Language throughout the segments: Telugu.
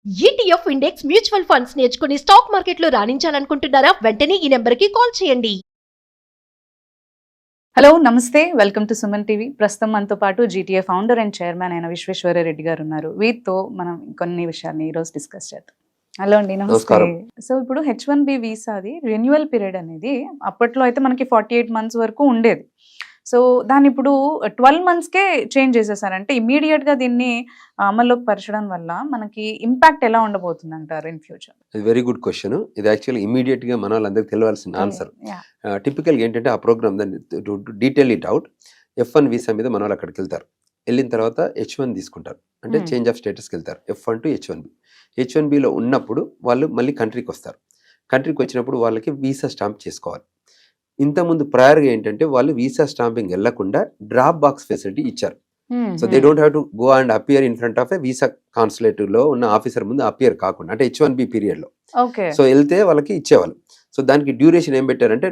ఈటీఎఫ్ ఇండెక్స్ మ్యూచువల్ ఫండ్స్ నేర్చుకుని స్టాక్ మార్కెట్లో రాణించాలనుకుంటున్నారా? వెంటనే ఈ నెంబర్కి కాల్ చేయండి. హలో నమస్తే, వెల్కమ్ టు సుమన్ టీవీ. ప్రస్తుతం మనతో పాటు జీటీఏ ఫౌండర్ అండ్ చైర్మన్ అయిన విశ్వేశ్వరరెడ్డి గారు ఉన్నారు. వీరితో మనం కొన్ని విషయాన్ని ఈరోజు డిస్కస్ చేద్దాం. హలో అండి, నమస్తే. సో ఇప్పుడు H1B వీసాది రెన్యువల్ పీరియడ్ అనేది అప్పట్లో అయితే మనకి 48 months వరకు ఉండేది. సో దాన్ని ఇప్పుడు 12 monthsకే చేంజ్ చేసేసారంటే ఇమీడియట్ గా దీన్ని అమల్లోకి పరచడం వల్ల మనకి ఇంపాక్ట్ ఎలా ఉండబోతుంది అంటారు in future? Very good question. ఇది యాక్చువల్లీ ఇమీడియట్ గా మన వాళ్ళందరికీ తెలియాల్సిన ఆన్సర్. టిపికల్ ఏంటంటే ఆ ప్రోగ్రామ్ దాన్ని detail it out. F1 visa మీద మన వాళ్ళు అక్కడికి వెళ్తారు. వెళ్ళిన తర్వాత H1 తీసుకుంటారు, అంటే చేంజ్ ఆఫ్ స్టేటస్కి వెళ్తారు. F1 to H1B. H1Bలో ఉన్నప్పుడు వాళ్ళు మళ్ళీ కంట్రీకి వస్తారు. కంట్రీకి వచ్చినప్పుడు వాళ్ళకి వీసా స్టాంప్ చేసుకోవాలి. ఇంతకుముందు ప్రయర్గా ఏంటంటే వాళ్ళు వీసా స్టాంపింగ్ వెళ్లకుండా డ్రాప్ బాక్స్ ఫెసిలిటీ ఇచ్చారు. So they don't have to go and appear in front of A visa consulate లో ఉన్న ఆఫీసర్ ముందు అపియర్ కాకుండా, అంటే H1B పీరియడ్ లో సో వెళ్తే వాళ్ళకి ఇచ్చేవాళ్ళు. సో దానికి డ్యూరేషన్ ఏం పెట్టారంటే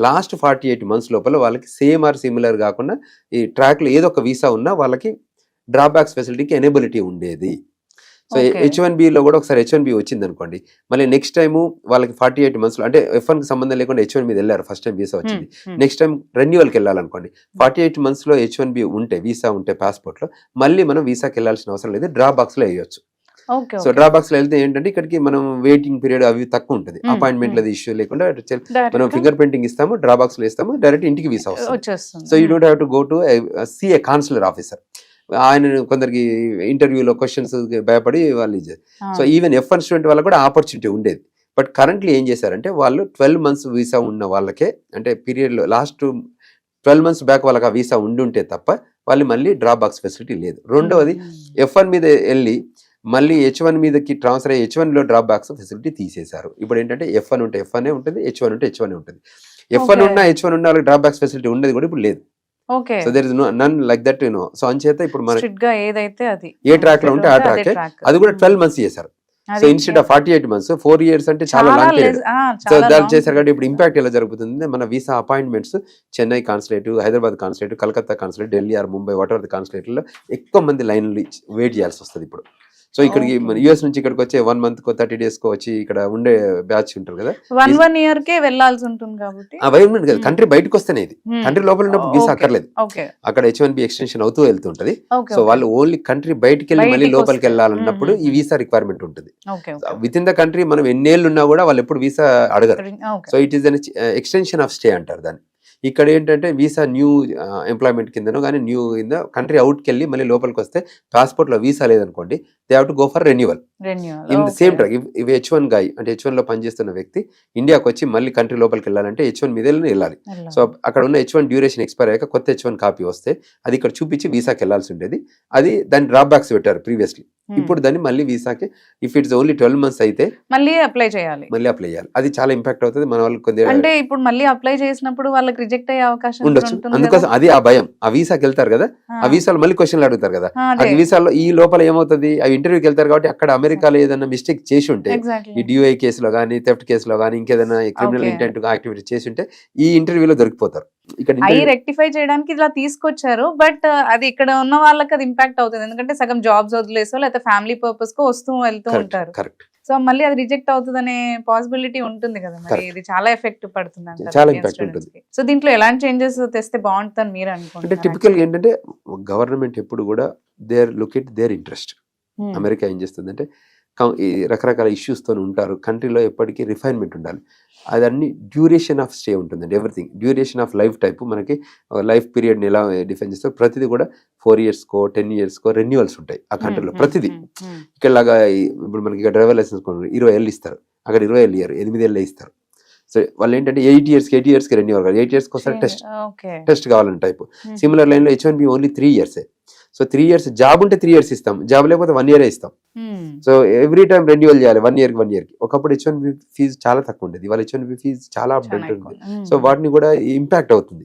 లాస్ట్ 48 months లోపల వాళ్ళకి సేమ్ ఆర్ సిమిలర్ కాకుండా ఈ ట్రాక్ లో ఏదో ఒక వీసా ఉన్నా వాళ్ళకి డ్రాప్ బ్యాక్స్ ఫెసిలిటీకి ఎనేబిలిటీ ఉండేది. సో H1B లో కూడా ఒకసారి H1B వచ్చింది అనుకోండి, మళ్ళీ నెక్స్ట్ టైం వాళ్ళకి 48 months లో, అంటే F1 కి సంబంధం లేకుండా H1 మీద వెళ్ళారు, ఫస్ట్ టైం వీసా వచ్చింది, నెక్స్ట్ టైం రెన్యువల్కి వెళ్ళాలనుకోండి, 48 months లో H1B ఉంటే వీసా ఉంటే పాస్పోర్ట్ లో మళ్ళీ మనం వీసాకి వెళ్ళాల్సిన అవసరం లేదు, డ్రా బాక్స్ లో వేయొచ్చు. సో డ్రా బాక్స్ లో వెళ్తే ఏంటంటే ఇక్కడికి మనం వెయిటింగ్ పీరియడ్ అవి తక్కువ ఉంటుంది, అపాయింట్మెంట్ లో ఇష్యూ లేకుండా మనం ఫింగర్ ప్రింటింగ్ ఇస్తాము, డ్రా బాక్స్ లో ఇస్తాము, డైరెక్ట్ ఇంటికి వీసా వస్తుంది. So you don't have to go to see a consular officer. ఆయన కొందరికి ఇంటర్వ్యూలో క్వశ్చన్స్ భయపడి వాళ్ళు ఇచ్చారు. సో ఈవెన్ F1 స్టూడెంట్ వాళ్ళకి కూడా ఆపర్చునిటీ ఉండేది. బట్ కరెంట్లీ ఏం చేశారంటే వాళ్ళు 12 months వీసా ఉన్న వాళ్ళకే, అంటే పీరియడ్లో లాస్ట్ 12 months బ్యాక్ వాళ్ళకి ఆ వీసా ఉండుంటే తప్ప వాళ్ళు మళ్ళీ డ్రాప్ బాక్స్ ఫెసిలిటీ లేదు. రెండవది F1 మీద వెళ్ళి మళ్ళీ H1 మీదకి ట్రాన్స్ఫర్ అయ్యి H1 లో డ్రాప్ బాక్స్ ఫెసిలిటీ తీసేశారు. ఇప్పుడు ఏంటంటే F1 ఉంటే F1 ఉంటుంది, H1 ఉంటే H1 ఉంటుంది. F1 ఉన్నా H1 ఉన్న వాళ్ళకి డ్రాప్ బాక్స్ ఫెసిలిటీ ఉండేది కూడా ఇప్పుడు లేదు. So there is none like that, so అంచేత ఇప్పుడు మన ఏదైతే అది ఏ ట్రాక్ లో ఉంటే ఆ ట్రాక్, అది కూడా 12 months చేశారు. So instead of 48 months 4 years అంటే చాలా లాంగ్ పీరియడ్. సో దాన్ని చేశారు కాబట్టి ఇప్పుడు ఇంపాక్ట్ ఎలా జరుగుతుంది, మన visa appointments Chennai consulate, Hyderabad consulate, Calcutta consulate, Delhi or Mumbai whatever the consulate లో ఎక్కువ మంది లైన్లు వెయిట్ చేయాల్సి వస్తుంది ఇప్పుడు. సో ఇక్కడికి యుఎస్ నుంచి ఇక్కడికి వచ్చే 1 month కో 30 days కో వచ్చి ఇక్కడ ఉండే బ్యాచ్ ఉంటారు కదా, 1 year కే వెళ్ళాల్సి ఉంటుంది కాబట్టి కదా, కంట్రీ బయటకు వస్తేనే ఇది, కంట్రీ లోపల ఉన్నప్పుడు వీసా అక్కర్లేదు, అక్కడ H1B ఎక్స్టెన్షన్ అవుతూ వెళ్తుంటది. సో వాళ్ళు ఓన్లీ కంట్రీ బయటకు వెళ్ళి మళ్ళీ లోపలికి వెళ్ళాలన్నప్పుడు ఈ వీసా రిక్వైర్మెంట్ ఉంటుంది. విత్ ఇన్ ద కంట్రీ మనం ఎన్నేళ్ళు ఉన్నా కూడా వాళ్ళు ఎప్పుడు వీసా అడగరు. So it is an extension of stay అంటారు దాన్ని. ఇక్కడ ఏంటంటే వీసా న్యూ ఎంప్లాయ్మెంట్ కిందనో కానీ న్యూ కింద కంట్రీ అవుట్కి వెళ్ళి మళ్ళీ లోపలికి వస్తే పాస్పోర్ట్ లో వీసా లేదనుకోండి, they have to go for renewal in the same track. ఇవి H1 గాయ్ అంటే H1 లో పనిచేస్తున్న వ్యక్తి ఇండియాకి వచ్చి మళ్ళీ కంట్రీ లోపలికి వెళ్ళాలంటే H1 మీద వెళ్ళాలి. సో అక్కడ ఉన్న H1 డ్యూరేషన్ ఎక్స్పైర్ అయ్యాక కొత్త H1 కాపీ వస్తే అది ఇక్కడ చూపించి వీసాకి వెళ్ళాల్సి ఉండేది. అది దాన్ని డ్రాప్ బ్యాక్స్ పెట్టారు ప్రీవియస్లీ. ఇప్పుడు దాన్ని మళ్ళీ వీసాకి ఇఫ్ ఇట్స్ ఓన్లీ 12 months అయితే మళ్ళీ అప్లై చేయాలి. అది చాలా ఇంపాక్ట్ అవుతుంది మన వాళ్ళకి. కొద్దిగా అంటే ఇప్పుడు మళ్ళీ అప్లై చేసినప్పుడు వాళ్ళకి రిజెక్ట్ అయ్యే అవకాశం ఉండొచ్చు, అందుకోసం అది ఆ భయం. ఆ వీసాకి వెళ్తారు కదా, ఆ వీసాలు మళ్ళీ క్వశ్చన్లు అడుగుతారు కదా, ఆ వీసాలో ఈ లోపల ఏమవుతుంది, ఆ ఇంటర్వ్యూకి వెళ్తారు కాబట్టి అక్కడ అమెరికాలో ఏదైనా మిస్టేక్ చేసి ఉంటే, ఈ DUI కేసులో కానీ థెఫ్ట్ కేసులో కానీ ఇంకేదైనా క్రిమినల్ ఇంటెంట్ యాక్టివిటీ చేసి ఉంటే ఈ ఇంటర్వ్యూలో దొరికిపోతారు. ఇక్కడ రెక్టిఫై చేయడానికి ఇలా తీసుకొచ్చారు, బట్ అది ఇక్కడ ఉన్న వాళ్ళకి అది ఇంపాక్ట్ అవుతుంది. ఎందుకంటే సగం జాబ్స్ వదిలేసో లేకపోతే ఫ్యామిలీ పర్పస్ కో వస్తూ వెళ్తూ ఉంటారు. కరెక్ట్. సో మళ్ళీ అది రిజెక్ట్ అవుతుంది అనే పాసిబిలిటీ ఉంటుంది కదా, మరి ఇది చాలా ఎఫెక్ట్ పడుతుంది అంటారు. చాలా ఇంపాక్ట్ ఉంటుంది. సో దీంట్లో ఎలాంటి చేంజెస్ తెస్తే బాగుంటుందని మీరు అనుకుంటున్నారు? అంటే టిపికల్ ఏంటంటే గవర్నమెంట్ ఎప్పుడు కూడా their look at their interest. America ఏం చేస్తుందంటే రకరకాల ఇష్యూస్తో ఉంటారు, కంట్రీలో ఎప్పటికీ రిఫైన్మెంట్ ఉండాలి. అదన్నీ డ్యూరేషన్ ఆఫ్ స్టే ఉంటుందండి. Everything duration of life type, మనకి లైఫ్ పీరియడ్ని ఎలా డిఫైన్ చేస్తారు, ప్రతిదీ కూడా 4 years కో 10 years కో రెన్యువల్స్ ఉంటాయి ఆ కంట్రీలో ప్రతిదీ. ఇక్కడలాగా ఇప్పుడు మనకి ఇక్కడ డ్రైవర్ లైసెన్స్ 20 ఏళ్ళు ఇస్తారు, అక్కడ 20 ఏళ్ళు ఇయ్యారు, 8 ఏళ్ళే ఇస్తారు. సో వాళ్ళు ఏంటంటే 8 years కి రెన్యువల్ కాదు, 8 years ఒకసారి టెస్ట్ కావాలని టైప్. సిమిలర్ లైన్ లో H1B only 3 years. So 3 years job ఉంటే 3 years ఇస్తాం, జాబ్ లేకపోతే 1 year ఇస్తాం. సో ఎవ్రీ టైం రెన్యువల్ చేయాలి 1 year కి. ఒకప్పుడు H1B ఫీజు చాలా తక్కువ ఉండేది, వాళ్ళ H1B ఫీజు చాలా అప్డేట్ ఉంది. సో వాటిని కూడా ఇంపాక్ట్ అవుతుంది,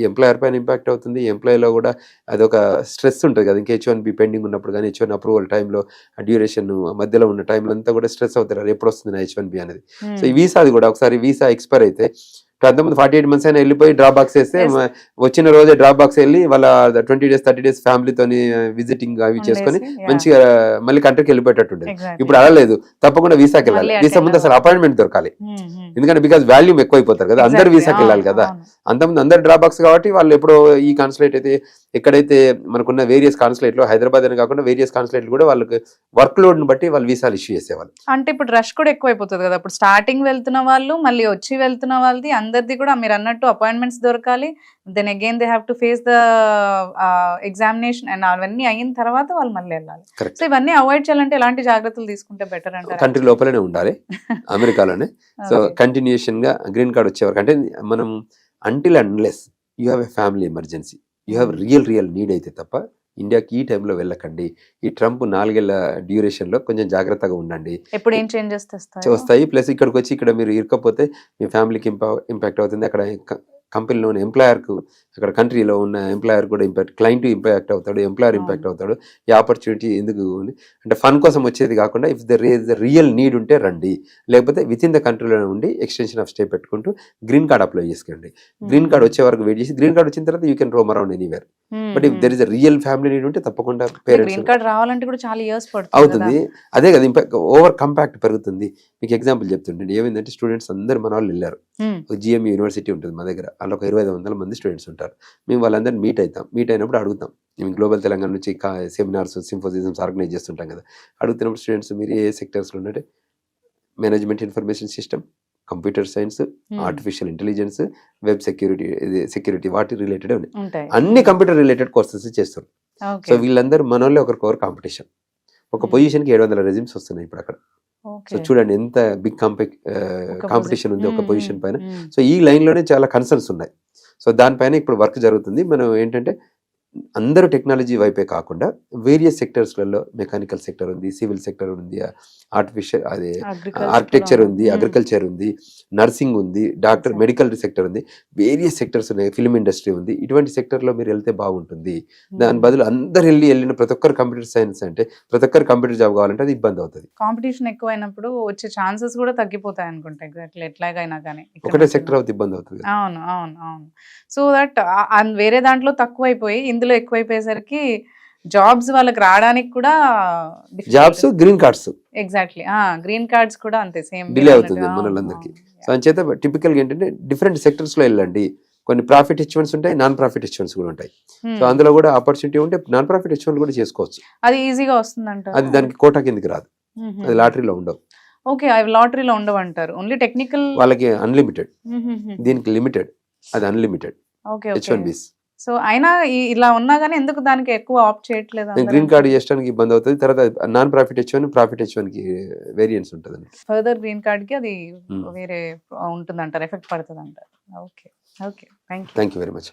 ఎంప్లాయర్ పైన ఇంపాక్ట్ అవుతుంది, ఎంప్లాయీలో కూడా అదొక స్ట్రెస్ ఉంటుంది కదా. ఇంకా H1B పెండింగ్ ఉన్నప్పుడు కానీ H1 అప్రూవల్ టైంలో ఆ డ్యూరేషన్ మధ్యలో ఉన్న టైంలో అంతా కూడా స్ట్రెస్ అవుతారు, ఎప్పుడు వస్తుంది నా H1B అనేది. సో ఈ వీసా అది కూడా ఒకసారి వీసా ఎక్స్పైర్ అయితే అంతమంది 48 months అయినా వెళ్ళిపోయి డ్రాప్ బాక్స్ వేస్తే Yes. వచ్చిన రోజే డ్రాప్ బాక్స్ వెళ్ళి వాళ్ళ 20 days 30 days ఫ్యామిలీతోని విజిటింగ్ అవి చేసుకొని మంచిగా మళ్ళీ కంట్రీకి వెళ్ళిపోయేటట్టు ఉండేది. ఇప్పుడు అలా లేదు, తప్పకుండా వీసాకి వెళ్ళాలి. మళ్ళీ వీసా ముందు అసలు అపాయింట్మెంట్ దొరకాలి, ఎందుకంటే బికాస్ వాల్యూమ్ ఎక్కువ అయిపోతారు కదా, అందరు వీసాకి వెళ్ళాలి కదా. అంతమంది అందరు డ్రాప్ బాక్స్ కాబట్టి వాళ్ళు ఎప్పుడో ఈ కాన్సులేట్ అయితే ఎక్కడైతే మనకున్న వేరియస్ కాన్సులేట్ లో హైదరాబాద్ అని కాకుండా వేరియస్ కాన్సులేట్ కూడా వాళ్ళకి వర్క్ లోడ్ ని బట్టి వాళ్ళు వీసాలు ఇష్యూ చేసేవాళ్ళు. అంటే ఇప్పుడు రష్ కూడా ఎక్కువ అయిపోతుంది కదా, ఇప్పుడు స్టార్టింగ్ వెళ్తున్న వాళ్ళు మళ్ళీ వచ్చి వెళ్తున్న వాళ్ళది అందరిది కూడా మీరు అన్నట్టు అపాయింట్మెంట్స్ దొరకాలి, then again they have to face the examination and అవన్నీ అయిన తర్వాత వాళ్ళు మళ్ళీ వెళ్ళాలి. Correct. సో ఇవన్నీ అవాయిడ్ చేయాలంటే ఎలాంటి జాగ్రత్తలు తీసుకుంటే బెటర్ అంటారు? కంట్రీ లోపలనే ఉండాలి, అమెరికాలోనే. సో కంటిన్యూషన్ గా గ్రీన్ కార్డ్ వచ్చేవారు అంటే మనం until unless you have a family emergency, you have real need అయితే తప్ప ఇండియాకి ఈ టైంలో వెళ్ళకండి. ఈ ట్రంప్ 4 ఏళ్ల డ్యూరేషన్ లో కొంచెం జాగ్రత్తగా ఉండండి. ఎప్పుడు ఏం చేంజెస్ వస్తాయి, ప్లస్ ఇక్కడికి వచ్చి ఇక్కడ మీరు ఇరుకపోతే మీ ఫ్యామిలీకి ఇంపాక్ట్ అవుతుంది. అక్కడ కంపెనీలో ఉన్న ఎంప్లాయర్కు, అక్కడ కంట్రీలో ఉన్న ఎంప్లాయర్ కూడా ఇంపాక్ట్, క్లయింట్ ఇంపాక్ట్ అవుతాడు, ఎంప్లాయర్ ఇంపాక్ట్ అవుతాడు. ఈ ఆపర్చునిటీ ఎందుకు అంటే ఫన్ కోసం వచ్చేది కాకుండా if there is real need ఉంటే రండి, లేకపోతే విత్ ఇన్ ద కంట్రీలో ఉండి ఎక్స్టెన్షన్ ఆఫ్ స్టే పెట్టుకుంటూ గ్రీన్ కార్డ్ అప్లై చేసుకోండి. గ్రీన్ కార్డ్ వచ్చే వరకు వెయిట్ చేసి గ్రీన్ కార్డ్ వచ్చిన తర్వాత you can roam around anywhere. But if there is real family need ఉంటే తప్పకుండా పేరెంట్స్ గ్రీన్ కార్డ్ రావాలంటే కూడా చాలా ఇయర్స్ అవుతుంది. అదే కదా ఇంపాక్ట్, ఓవర్ కంపాక్ట్ పెరుగుతుంది. మీకు ఎగ్జాంపుల్ చెప్తుంటే ఏమైందంటే స్టూడెంట్స్ అందరు మన వాళ్ళు వెళ్ళారు. జిఎం యూనివర్సిటీ ఉంటుంది మా దగ్గర, అందులో ఒక 2500 మంది స్టూడెంట్స్ ఉంటారు. మేము వాళ్ళందరినీ మీట్ అయినప్పుడు అడుగుతాం, మేము గ్లోబల్ తెలంగాణ నుంచి సెమినార్స్ సింపోజిజమ్స్ ఆర్గనైజ్ చేస్తుంటాం కదా. అడుగుతున్నప్పుడు స్టూడెంట్స్ మీరు ఏ సెక్టర్స్లో ఉన్నట్టే management information system, computer science, artificial intelligence, web security వాటి రిలేటెడ్ ఉంటాయి. అన్ని కంప్యూటర్ రిలేటెడ్ కోర్సెస్ చేస్తారు. సో వీళ్ళందరూ మన వాళ్ళే ఒకరికొకరు కాంపిటీషన్. ఒక పొజిషన్ కి 700 రెజ్యూమ్స్ వస్తున్నాయి ఇప్పుడు అక్కడ. సో చూడండి ఎంత బిగ్ కాంపిటీషన్ ఉంది ఒక పొజిషన్ పైన. సో ఈ లైన్ లోనే చాలా కన్సర్న్స్ ఉన్నాయి. సో దానిపైన ఇప్పుడు వర్క్ జరుగుతుంది. మనం ఏంటంటే అందరూ టెక్నాలజీ వైపే కాకుండా వేరియస్ సెక్టర్స్లలో మెకానికల్ సెక్టర్ ఉంది, సివిల్ సెక్టర్ ఉంది, ఆర్టిఫిషియల్ అదే ఆర్కిటెక్చర్ ఉంది, అగ్రికల్చర్ ఉంది, నర్సింగ్ ఉంది, డాక్టర్ మెడికల్ సెక్టర్ ఉంది, వేరియస్ సెక్టర్స్ ఉన్నాయి, ఫిల్మ్ ఇండస్ట్రీ ఉంది. ఇటువంటి సెక్టర్లో మీరు వెళ్తే బాగుంటుంది. దాని బదులు అందరు వెళ్ళిన ప్రతి ఒక్కరు కంప్యూటర్ సైన్స్ అంటే ప్రతి ఒక్కరు కంప్యూటర్ జాబ్ కావాలంటే అది ఇబ్బంది అవుతుంది. కాంపిటీషన్ ఎక్కువైనప్పుడు వచ్చే ఛాన్సెస్ కూడా తగ్గిపోతాయి అనుకుంటా. ఎగ్జాక్ట్లీ ఎట్లాగైనా కానీ ఒకటే సెక్టర్ అవుతుంది, ఇబ్బంది అవుతుంది. అవును అవును అవును. సో దట్ వేరే దాంట్లో తక్కువైపోయి ఇందులో ఎక్కువైపోయేసరికి జాబ్స్ వాళ్ళకి రావడానికి కూడా jobs, green cards exactly green cards కూడా అంతే సేమ్ డిలే అవుతుంది మన వాళ్ళందరికీ. సో అంచేత టిపికల్ గా ఏంటంటే డిఫరెంట్ సెక్టర్స్ లో వెళ్ళండి. కొన్ని ప్రాఫిట్ హెచ్వన్స్ ఉంటాయి, నాన్ ప్రాఫిట్ హెచ్వన్స్ కూడా ఉంటాయి. సో అందులో కూడా ఆపర్చునిటీ ఉంటే నాన్ ప్రాఫిట్ హెచ్వన్ కూడా చేసుకోవచ్చు. అది ఈజీగా వస్తుందంట. అది దానికి కోటా కిందకి రాదు, అది లాటరీలో ఉండవు. ఓకే, అవి లాటరీలో ఉండవు అంటారు. ఓన్లీ టెక్నికల్ వాళ్ళకి అన్లిమిటెడ్, దీనికి లిమిటెడ్, అది అన్లిమిటెడ్ H1Bs. సో అయినా ఇలా ఉన్నా గానీ ఎందుకు దానికి ఎక్కువ ఆప్ట్ చేయట్లేదు? గ్రీన్ కార్డ్ చేయడానికి ఇబ్బంది అవుతుంది. తర్వాత నాన్ ప్రాఫిట్ హెచ్వన్, ప్రాఫిట్ హెచ్వన్ కి వేరియన్స్ ఉంటుంది. ఫర్దర్ గ్రీన్ కార్డ్ కి అది వేరే ఉంటుంది అంటారు, ఎఫెక్ట్ పడుతుంది అంటారు. Okay okay, thank you very much.